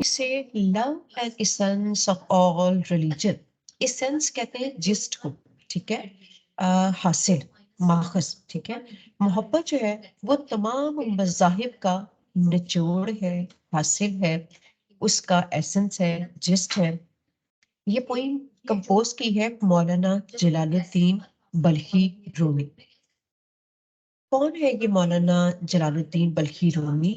से love and essence of all religion. Essence कहते हैं जिस्ट को, ठीक है, हासिल, माखज, ठीक है। मोहब्बत जो है वो तमाम मज़ाहिब का निचोड़ है, हासिल है, उसका एसेंस है, जिस्ट है। ये पोइम कंपोज की है मौलाना जलालुद्दीन बल्खी रूमी। कौन है ये मौलाना जलालुद्दीन बल्खी रूमी?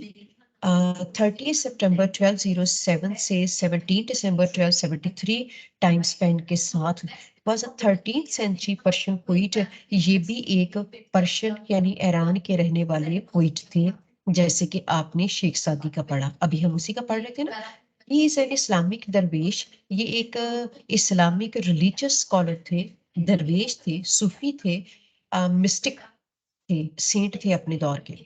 30 सितंबर 1207 से 17 दिसंबर 1273 टाइम स्पेंड के साथ was a 13th century Persian poet. ये भी एक पर्शियन यानी ईरान के रहने वाले पोइट थे। जैसे कि आपने शेख सादी का पढ़ा, अभी हम उसी का पढ़ रहे थे ना। ही इज एन इस्लामिक दरवेश। ये एक इस्लामिक रिलीजियस स्कॉलर थे, दरवेश थे, सूफी थे, मिस्टिक थे, सेंट थे अपने दौर के।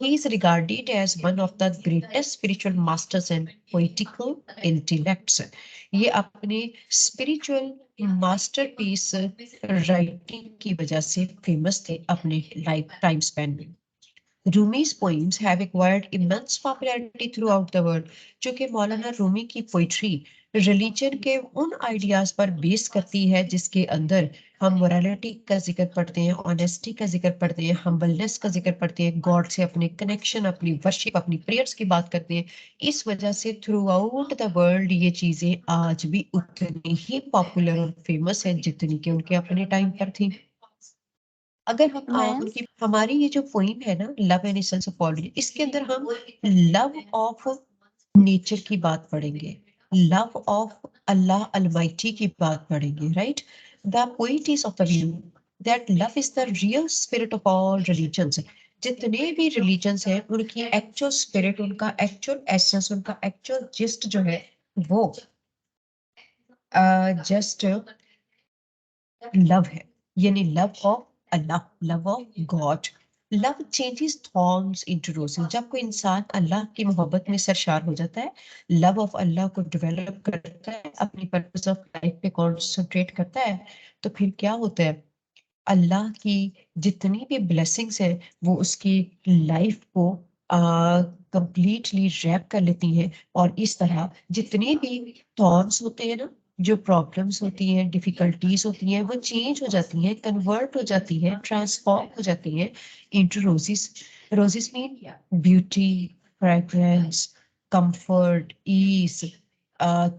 He is regarded as one of the greatest spiritual masters and poetical intellects. ये अपने spiritual masterpiece writing की वजह से famous थे अपने लाइफ टाइम स्पेन में। Rumi's poems have acquired immense popularity throughout the world। जो कि मौलाना रूमी की पोइट्री रिलीजन के उन आइडियाज पर बेस करती है जिसके अंदर हम मोरालिटी का जिक्र पढ़ते हैं, ऑनेस्टी का जिक्र पढ़ते हैं, हम्बलनेस का जिक्र पढ़ते हैं, गॉड से अपने कनेक्शन, अपनी वर्शिप, अपनी प्रेयर्स की बात करते हैं। इस वजह से थ्रू आउट द वर्ल्ड ये चीजें आज भी उतनी ही पॉपुलर और फेमस है जितनी कि उनके अपने टाइम पर थी। अगर हम मैम उनकी हमारी ये जो पोइम है ना, love and essence of all, इसके अंदर हम लव ऑफ नेचर की बात पढ़ेंगे, लव ऑफ अल्लाह अलमाइटी की बात पढ़ेंगे, right. The poet is of the view that love is the real spirit of all religions. जितने भी रिलीजन्स हैं उनकी एक्चुअल स्पिरिट, उनका एक्चुअल एसेंस, उनका एक्चुअल जिस्ट जो है वो जस्ट लव है, यानी love of Allah, love of God. Love changes thorns into roses. जब कोई इंसान अल्लाह की मोहब्बत में सरशार हो जाता है, लव ऑफ अल्लाह को डेवलप करता है, अपनी पर्पस ऑफ लाइफ पे कॉन्सेंट्रेट करता है, तो फिर क्या होता है, अल्लाह की जितनी भी ब्लेसिंग्स हैं वो उसकी लाइफ को कंप्लीटली रैप कर लेती हैं। और इस तरह जितने भी थॉर्म्स होते हैं ना, जो प्रॉब्लम्स होती हैं, डिफिकल्टीज होती हैं, वो चेंज हो जाती हैं, कन्वर्ट हो जाती हैं, ट्रांसफॉर्म हो जाती हैं into roses. Roses mean beauty, fragrance, comfort, ease.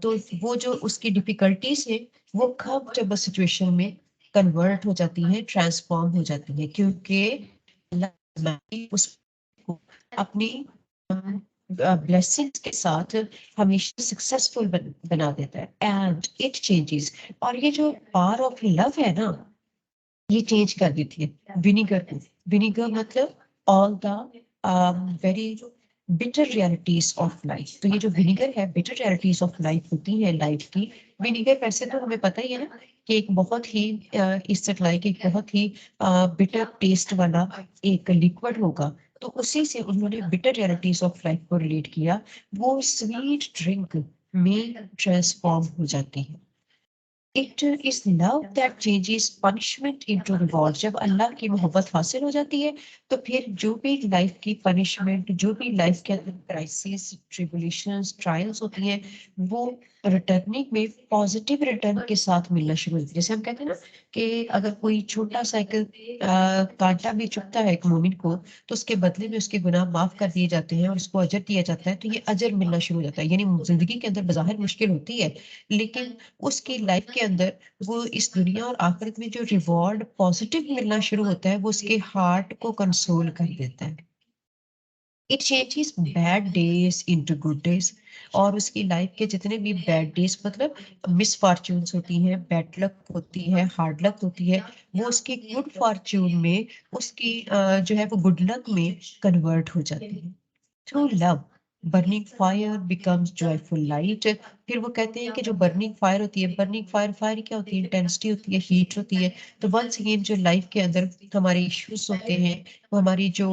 तो वो जो उसकी डिफिकल्टीज है वो कब जब सिचुएशन में कन्वर्ट हो जाती हैं, ट्रांसफॉर्म हो जाती हैं, क्योंकि अल्लाह उसको अपनी ब्लेसिंग्स के साथ हमेशा सक्सेसफुल बना देता है, एंड इट चेंजेस। और ये जो पावर ऑफ लव है ना, ये चेंज कर देती है विनीगर को। विनीगर मतलब all the very bitter realities of life. तो ये जो विनीगर है, बिटर रियलिटीज ऑफ लाइफ होती है लाइफ की। विनीगर वैसे तो हमें पता ही है ना कि एक बहुत ही इससे लाइक एक बहुत ही बिटर टेस्ट वाला एक लिक्विड होगा। तो उसी से उन्होंने बिटर रियलिटीज ऑफ लाइफ को रिलेट किया। वो स्वीट ड्रिंक में ट्रांसफॉर्म हो जाती है। It is love that changes punishment into reward. जब अल्लाह की मोहब्बत हासिल हो जाती है तो फिर जो भी लाइफ की पनिशमेंट, जो भी लाइफ के अंदर क्राइसिस, ट्रिबुलेशंस, ट्रायल्स होती हैं, वो रिटर्निंग में पॉजिटिव रिटर्न के साथ मिलना शुरू होती है। जैसे हम कहते हैं ना कि अगर कोई छोटा सा एक कांटा भी चुभता है एक मोमिन को, तो उसके बदले में उसके गुनाह माफ कर दिए जाते हैं और उसको अजर दिया जाता है। तो ये अजर मिलना शुरू हो जाता है। यानी जिंदगी के अंदर बज़ाहिर मुश्किल होती है, लेकिन उसकी लाइफ के अंदर वो इस दुनिया और आखिरत में जो रिवॉर्ड पॉजिटिव मिलना शुरू होता है वो उसके हार्ट को कंसोल कर देता है। It changes bad days into good days. और उसकी लाइफ के जितने भी बैड डेज मतलब मिसफॉर्च्यून्स होती हैं, बैड लक होती है, हार्ड लक होती है, वो उसकी गुड फॉर्च्यून में, उसकी जो है वो गुड लक में कन्वर्ट हो जाती है। Through love burning fire becomes joyful light. फिर वो कहते हैं कि जो बर्निंग फायर होती है, बर्निंग फायर, फायर क्या होती है, इंटेंसिटी होती है, हीट होती है। तो वंस अगेन जो लाइफ के अंदर हमारे इश्यूज होते हैं, वो हमारी जो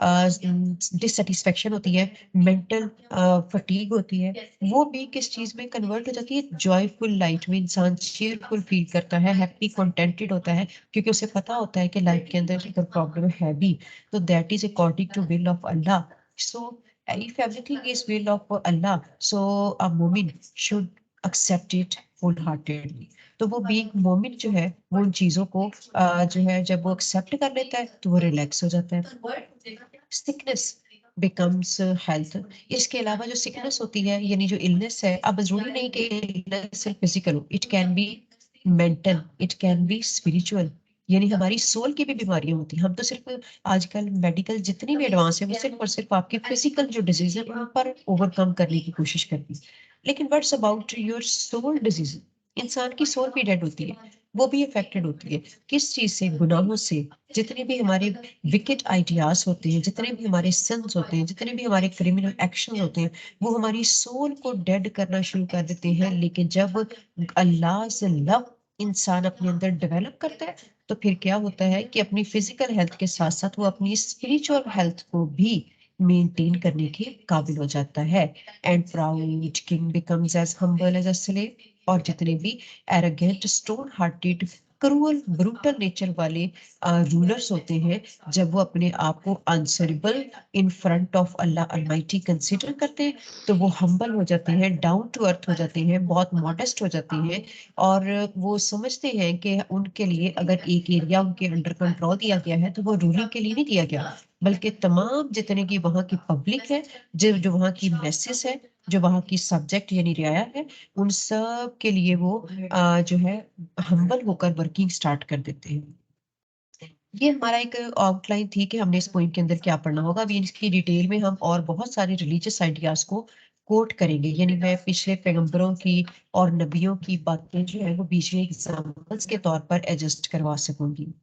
डिससेटिस्फेक्शन होती है, मेंटल फटीग होती है, वो भी किस चीज में कन्वर्ट हो जाती है, जॉयफुल लाइट में। इंसान चीयरफुल फील करता है, हैप्पी कंटेंटेड होता है, क्योंकि उसे पता होता है कि लाइफ के अंदर अगर प्रॉब्लम है भी तो that is according to will of Allah. So if everything is will of Allah, so a mu'min should accept it wholeheartedly. तो वो बीइंग मोमिन जो है वो उन चीजों को जो है जब वो एक्सेप्ट कर लेता है तो वो रिलैक्स हो जाता है. Sickness becomes health. इसके अलावा जो सिकनेस होती है यानी जो इलनेस है, अब जरूरी नहीं कि इलनेस सिर्फ फिजिकल हो, it can be mental, it can be spiritual. यानी हमारी सोल की भी बीमारियां होती हैं. हम तो सिर्फ आजकल मेडिकल जितनी भी एडवांस है वो सिर्फ और सिर्फ आपकी फिजिकल जो डिजीज है उन पर ओवरकम करने की कोशिश करती है. लेकिन what's about your soul disease? इंसान की सोल भी डेड होती है, वो भी अफेक्टेड होती है. किस चीज से? गुनाहों से. जितने भी हमारे विकेट आइडियाज होते हैं, जितने भी हमारे सिंस होते हैं, जितने भी हमारे क्रिमिनल एक्शन होते हैं, वो हमारी सोल को डेड करना शुरू कर देते हैं. लेकिन जब अल्लाह से लव इंसान अपने अंदर डेवलप करता है तो फिर क्या होता है कि अपनी फिजिकल हेल्थ के साथ साथ वो अपनी स्पिरिचुअल हेल्थ को भी मेंटेन करने के काबिल हो जाता है. And proud king becomes as humble as a slave. और जितने भी arrogant stone hearted cruel brutal nature वाले रूलर्स होते हैं, जब वो अपने आप को answerable in front of Allah almighty consider करते हैं तो वो हम्बल हो जाते हैं, डाउन टू अर्थ हो जाते हैं, बहुत मॉडेस्ट हो जाते हैं. और वो समझते हैं कि उनके लिए अगर एक एरिया उनके अंडर कंट्रोल दिया गया है तो वो रूलिंग के लिए नहीं दिया गया, बल्कि तमाम जितने की वहाँ की पब्लिक है, जो जो वहाँ की मैसेज है, जो वहाँ की सब्जेक्ट यानी रियाया है, उन सब के लिए वो जो है हम्बल होकर वर्किंग स्टार्ट कर देते हैं. ये हमारा एक आउटलाइन थी कि हमने इस पॉइंट के अंदर क्या पढ़ना होगा. अभी इसकी डिटेल में हम और बहुत सारे रिलीजियस आइडियाज को कोट करेंगे. यानी मैं पिछले पैगंबरों की और नबियों की बातें जो है वो बीच में एग्जांपल्स के तौर पर एडजस्ट करवा सकूंगी.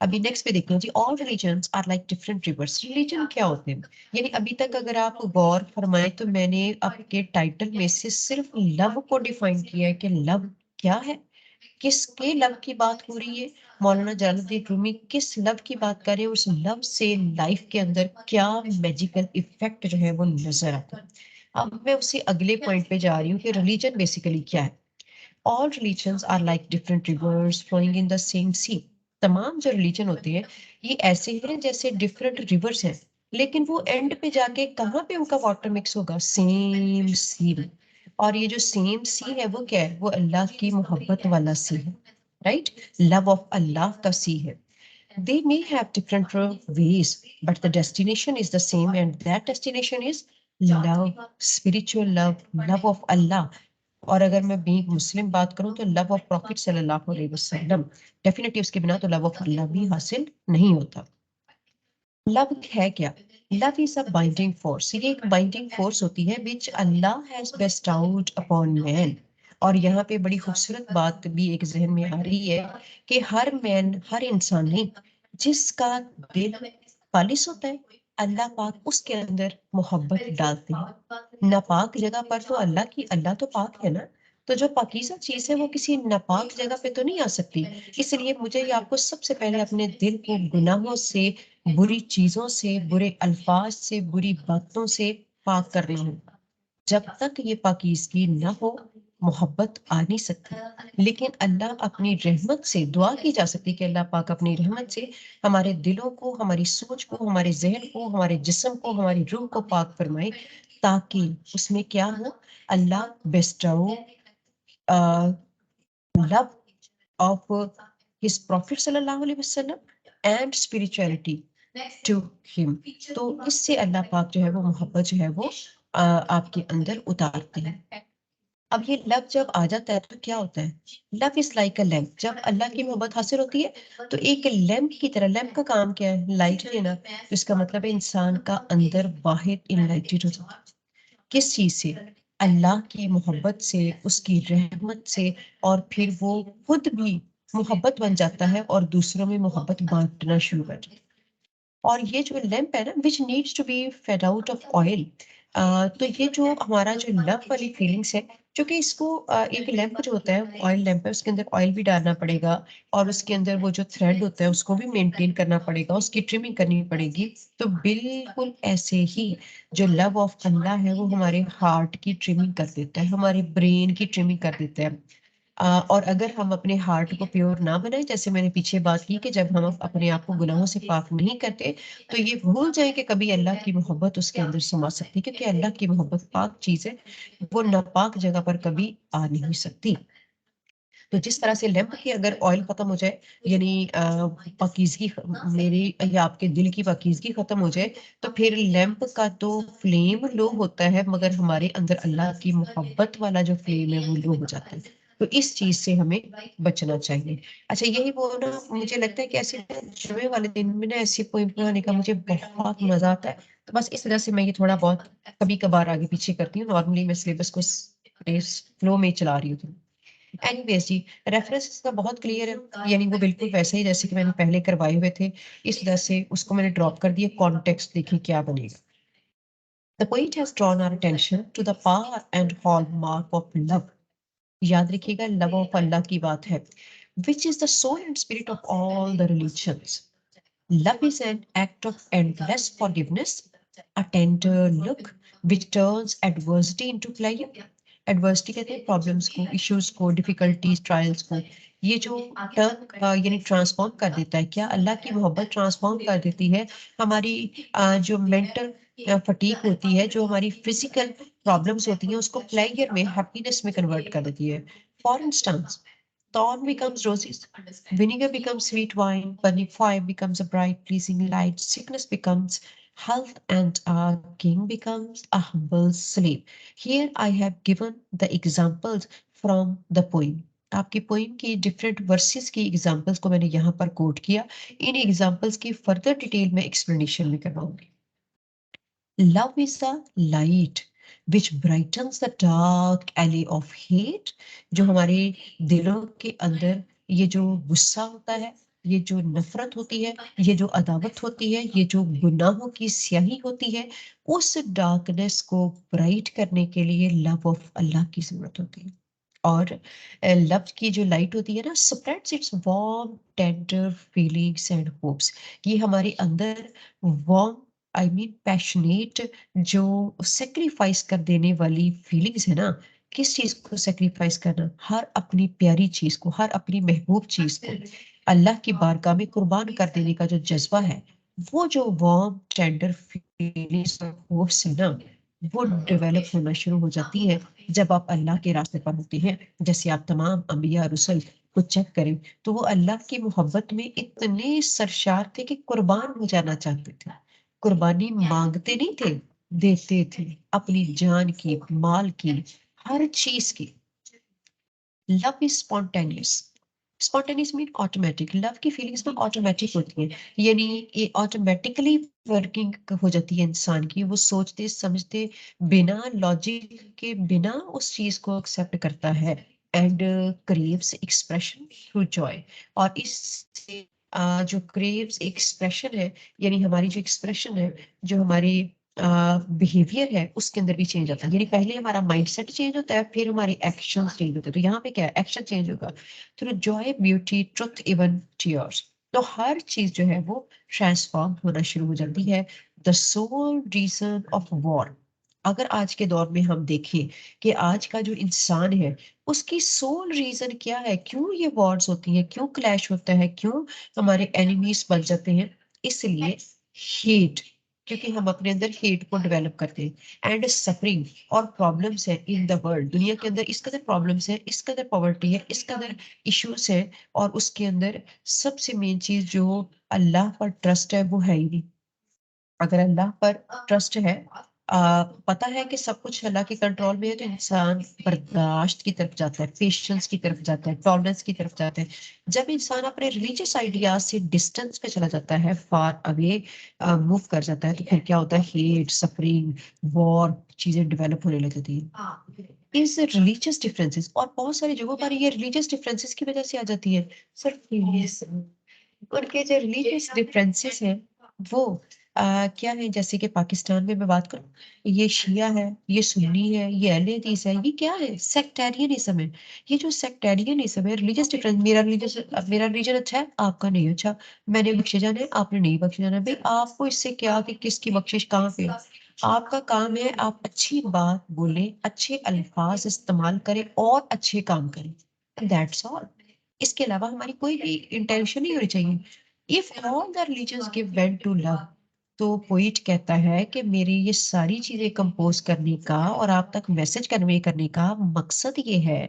अभी नेक्स्ट पे देखते हैं जी. All religions are like different rivers. Religion क्या होते हैं? यानी अभी तक अगर आप गौर फरमाएं तो मैंने आपके टाइटल में से सिर्फ लव को डिफाइन किया है कि लव क्या है, किसके लव की बात हो रही है. मौलाना जलालुद्दीन रूमी किस लव की बात कर रहे हैं, उस लव से लाइफ के अंदर क्या मैजिकल इफेक्ट जो है वो नजर आता है. अब मैं उसी अगले पॉइंट पे जा रही हूँ कि रिलीजन बेसिकली क्या है. All religions are like different rivers flowing in the same sea. तमाम जो रिलीजन होते हैं ये ऐसे हैं जैसे डिफरेंट रिवर्स हैं, लेकिन वो एंड पे जाके कहाँ पे उनका वाटर मिक्स होगा? सेम सी में. और ये जो सेम सी है वो क्या है? वो अल्लाह की मोहब्बत वाला सी है, राइट? लव ऑफ अल्लाह का सी है. They may have different ways, but the destination is the same, and that destination is love, spiritual love, love of Allah. और अगर मैं बीइंग मुस्लिम बात करूं तो लव ऑफ प्रॉफिट सल्लल्लाहु अलैहि वसल्लम. डेफिनेटली उसके बिना तो लव ऑफ अल्लाह भी हासिल नहीं होता. लव है क्या? Love is a binding force. ये एक बाइंडिंग फोर्स होती है विच अल्लाह हैज बेस्टाउड अपॉन मैन. और यहाँ पे बड़ी खूबसूरत बात भी एक जहन में आ रही है कि हर मैन, हर इंसान नहीं, जिसका दिल खालिस होता है, अल्लाह पाक उसके अंदर मोहब्बत डालते हैं. नापाक जगह पर तो अल्लाह तो पाक है ना, तो जो पाकीज़ा चीज है वो किसी नापाक जगह पे तो नहीं आ सकती. इसलिए मुझे ये आपको सबसे पहले अपने दिल को गुनाहों से, बुरी चीजों से, बुरे अल्फाज से, बुरी बातों से पाक करना है. जब तक ये पाकीज़गी ना हो मोहब्बत आ नहीं सकती. लेकिन अल्लाह अपनी रहमत से, दुआ की जा सकती है कि अल्लाह पाक अपनी रहमत से हमारे दिलों को, हमारी सोच को, हमारे जहन को, हमारे जिस्म को, हमारी रूह को पाक फरमाए, ताकि उसमें क्या हो? अल्लाह बेस्टाओ love of his prophet sallallahu alaihi wasallam and spirituality to him. तो इससे अल्लाह पाक जो है वो मोहब्बत जो है वो आपके अंदर उतारते हैं. अब ये लव जब आ जाता है तो क्या होता है? Love is like a lamp. जब अल्लाह की मोहब्बत हासिल होती है तो एक लैम्प की तरह. लैम्प का काम क्या है? लाइट देना. तो इसका मतलब है इंसान का अंदर बाहर इनलाइटेड हो जाता है. किस चीज से? अल्लाह की मोहब्बत से, उसकी रहमत से. और फिर वो खुद भी मोहब्बत बन जाता है और दूसरों में मोहब्बत बांटना शुरू कर जाता है. और ये जो लैंप है ना, which needs to be fed out of oil. तो ये जो हमारा जो लव वाली फीलिंग्स है, क्योंकि इसको एक लैंप जो होता है, ऑयल लैंप है, उसके अंदर ऑयल भी डालना पड़ेगा. और उसके अंदर वो जो थ्रेड होता है उसको भी मेंटेन करना पड़ेगा, उसकी ट्रिमिंग करनी पड़ेगी. तो बिल्कुल ऐसे ही जो लव ऑफ अल्लाह है वो हमारे हार्ट की ट्रिमिंग कर देता है, हमारे ब्रेन की ट्रिमिंग कर देता है. और अगर हम अपने हार्ट को प्योर ना बनाए, जैसे मैंने पीछे बात की कि जब हम अपने आप को गुनाहों से पाक नहीं करते, तो ये भूल जाए कि कभी अल्लाह की मोहब्बत उसके अंदर समा सकती है, क्योंकि अल्लाह की मोहब्बत पाक चीज़ है, वो नापाक जगह पर कभी आ नहीं सकती। तो जिस तरह से लैंप की अगर ऑयल खत्म हो जाए, यानी पाकीज़गी मेरी या आपके दिल की पाकीज़गी खत्म हो जाए, तो फिर लैंप का तो फ्लेम लो होता है, मगर हमारे अंदर अल्लाह की मोहब्बत वाला जो फ्लेम है वो लो हो जाता है। तो इस चीज़ से हमें बचना चाहिए। अच्छा, यही वो ना, मुझे लगता है कि ऐसे जुमे वाले दिन में ना ऐसी पोएम पढ़ाने का मुझे बहुत मज़ा आता है। तो बस इस वजह से मैं ये थोड़ा बहुत कभी-कभार आगे-पीछे करती हूँ। नॉर्मली मैं सिलेबस को इस फ्लो में चला रही हूँ। एनीवेज़ जी, रेफरेंस इसका बहुत क्लियर है, यानी वो बिल्कुल वैसे ही जैसे कि मैंने पहले करवाए हुए थे, इस वजह से उसको मैंने ड्रॉप कर दिया। कॉन्टेक्स्ट देखिए क्या बनेगा। The poet has drawn our attention to the power and hallmark of love. याद रखिएगा, लव ऑफ अल्लाह की बात है, which is the soul and spirit of all the religions. Love is an act of endless forgiveness, a tender look which turns adversity into pleasure. Adversity कहते हैं problems को, issues को, difficulties, trials को। ये जो टर्न यानी transform कर देता है, क्या अल्लाह की मोहब्बत ट्रांसफॉर्म कर देती है हमारी जो मेंटल फटीक होती है, जो हमारी फिजिकल प्रॉब्लम्स होती हैं, उसको प्लेजर में, हैप्पीनेस में कन्वर्ट कर देती है। For instance, thorn becomes roses, vinegar becomes sweet wine, burning fire becomes a bright, pleasing light, sickness becomes health, and a king becomes a humble slave. Here I have given the examples from the poem. आपकी poem की different versus की examples को मैंने यहाँ पर coat किया। इन examples की further detail में एक्सप्लेनेशन में करवाऊंगी। Love is a light which brightens the dark alley of hate। जो हमारे दिलों के अंदर ये जो गुस्सा होता है, ये जो नफरत होती है, ये जो अदावत होती है, ये जो गुनाहों की स्याही होती है, उस डार्कनेस को ब्राइट करने के लिए लव ऑफ अल्लाह की जरूरत होती है। और लव की जो लाइट होती है ना, spreads it's warm tender feelings and hopes. ये हमारे अंदर वार्म, आई मीन पैशनेट, जो सेक्रीफाइस कर देने वाली फीलिंग्स है ना। किस चीज को सेक्रीफाइस करना? हर अपनी प्यारी चीज को, हर अपनी महबूब चीज को अल्लाह की बारगाह में कुर्बान कर देने का जो जज्बा है, वो जो वार्म टेंडर फीलिंग्स और होप्स है ना, वो डेवलप होना शुरू हो जाती है जब आप अल्लाह के रास्ते पर होते हैं। जैसे आप तमाम अंबिया रसूल को चेक करें, तो वो अल्लाह की मोहब्बत में इतने सरशार थे कि कुर्बान हो जाना चाहते थे। कुर्बानी मांगते नहीं थे, देते थे, अपनी जान की, माल की, हर चीज की। Love is spontaneous. Spontaneous mean automatic. Love की फीलिंग्स ना ऑटोमेटिक होती है, यानी ये ऑटोमेटिकली वर्किंग हो जाती है इंसान की। वो सोचते समझते बिना, लॉजिक के बिना उस चीज को एक्सेप्ट करता है, and craves expression through Joy. और इससे जो क्रेव्स एक्सप्रेशन है, यानी हमारी जो एक्सप्रेशन है, जो हमारी बिहेवियर है, उसके अंदर भी चेंज आता है। यानी पहले हमारा माइंडसेट चेंज होता है, फिर हमारे एक्शंस चेंज होते हैं। तो यहाँ पे क्या है, एक्शन चेंज होगा through Joy, beauty, truth, even tears. तो हर चीज जो है वो ट्रांसफॉर्म होना शुरू हो जाती है। The sole reason of war. अगर आज के दौर में हम देखें कि आज का जो इंसान है, उसकी सोल रीजन क्या है, क्यों ये वॉर्स होती हैं, क्यों क्लैश होता है, क्यों हमारे एनिमीज बन जाते हैं? इसलिए हेट, क्योंकि हम अपने अंदर हेट को डेवलप करते हैं, एंड सफरिंग और प्रॉब्लम्स है इन द वर्ल्ड। दुनिया के अंदर इस कदर प्रॉब्लम्स है, इस कदर पॉवर्टी है, इस कदर इश्यूज है, और उसके अंदर सबसे मेन चीज जो अल्लाह पर ट्रस्ट है वो है ही नहीं। अगर अल्लाह पर ट्रस्ट है, पता है कि सब कुछ अल्लाह के कंट्रोल में है, तो इंसान बर्दाश्त की तरफ जाता है, पेशेंस की तरफ जाता है, टॉलरेंस की तरफ जाता है। जब इंसान अपने रिलीजियस आइडियाज से डिस्टेंस पे चला जाता है, फार अवे मूव कर जाता है, तो फिर क्या होता है? हेट, सफरिंग, वॉर, चीजें डेवलप होने लग जाती है। इस रिलीजियस डिफरेंसेस, और बहुत सारी जगहों पर ये रिलीजियस डिफरेंसेस की वजह से आ जाती है। सिर्फ उनके जो रिलीजियस डिफरेंसेस हैं वो क्या है? जैसे कि पाकिस्तान में मैं बात करूं, ये शिया है, ये सुन्नी है, ये अहले हदीस है, ये क्या है? सेक्टेरियनिज्म है। ये जो सेक्टेरियनिज्म है, रिलीजियस डिफरेंस, मेरा रिलीजन अच्छा है, आपका नहीं अच्छा, मैंने बख्शे जाना है, आपने नहीं बख्शे जाना। भाई आपको इससे क्या कि किसकी बख्शिश कहाँ पे है? आपका काम है आप अच्छी बात बोलें, अच्छे अल्फाज इस्तेमाल करें और अच्छे काम करें। That's all. इसके अलावा हमारी कोई भी इंटेंशन नहीं होनी चाहिए। If all the religions give vent to love, तो पोइट कहता है कि मेरी ये सारी चीजें कंपोज करने का और आप तक मैसेज कन्वे करने का मकसद ये है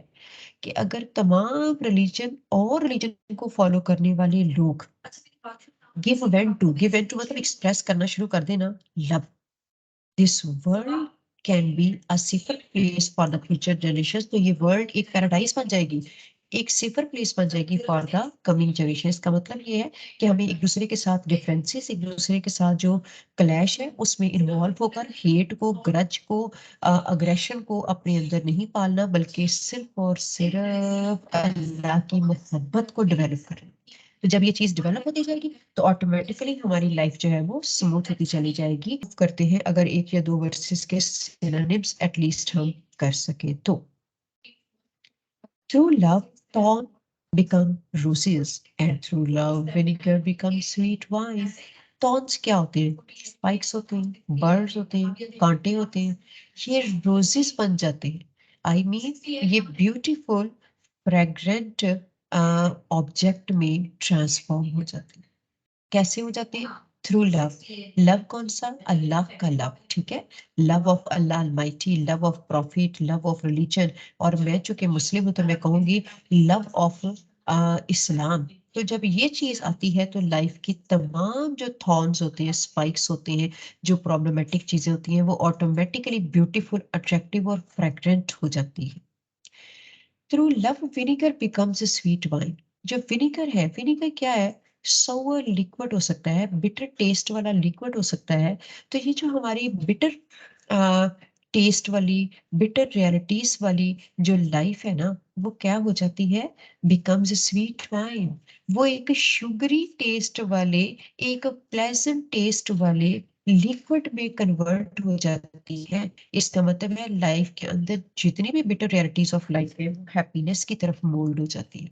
कि अगर तमाम रिलीजन को फॉलो करने वाले लोग गिव वेंट टू मतलब एक्सप्रेस करना शुरू कर देना love, this world can be a safer place for the future generation. तो ये वर्ल्ड एक पैराडाइज बन जाएगी, एक सेफर प्लेस बन जाएगी फॉर द कमिंग जनरेशन। इसका मतलब ये है कि हमें एक दूसरे के साथ डिफरेंसेस, एक दूसरे के साथ जो क्लैश है उसमें इन्वॉल्व होकर हेट को, ग्रज को, अग्रेशन को अपने अंदर नहीं पालना, बल्कि सिर्फ और सिर्फ अल्लाह की मोहब्बत को डेवलप करना। तो जब ये चीज डेवलप होती जाएगी तो ऑटोमेटिकली हमारी लाइफ जो है वो स्मूथ होती चली जाएगी। करते हैं अगर एक या दो वर्सेस के सिनोनिम्स एटलीस्ट हम कर सके तो, through love thorn become roses and through love vinegar becomes sweet wine। thorns क्या होते हैं? स्पाइक्स होते हैं, बर्ड्स होते हैं, कांटे होते हैं, ये रोजेस बन जाते हैं। आई मीन ये ब्यूटीफुल फ्रेग्रेंट ऑब्जेक्ट में ट्रांसफॉर्म हो जाते हैं। कैसे हो जाते हैं? Through love. लव कौन सा? अल्लाह का लव, ठीक है। Love of Allah Almighty, love of profit, love of religion. और मैं चूंकि मुस्लिम हूं तो मैं कहूंगी लव ऑफ इस्लाम। तो जब ये चीज आती है तो लाइफ की तमाम जो थॉर्न्स होते हैं, स्पाइक्स होते हैं, जो प्रॉब्लमेटिक चीजें होती हैं, वो ऑटोमेटिकली ब्यूटीफुल, अट्रैक्टिव और फ्रेग्रेंट हो जाती है। Through love vinegar becomes sweet wine. जो विनेगर है, विनेगर क्या है? सोवर लिक्विड हो सकता है, बिटर टेस्ट वाला लिक्विड हो सकता है। तो ये जो हमारी बिटर टेस्ट वाली, बिटर रियलिटीज वाली जो लाइफ है ना, वो क्या हो जाती है? Becomes sweet wine. वो एक शुगरी टेस्ट वाले, एक प्लेजेंट टेस्ट वाले लिक्विड में कन्वर्ट हो जाती है। इसका मतलब है लाइफ के अंदर जितनी भी बिटर रियलिटीज ऑफ लाइफ है वो हैप्पीनेस की तरफ मोल्ड हो जाती है।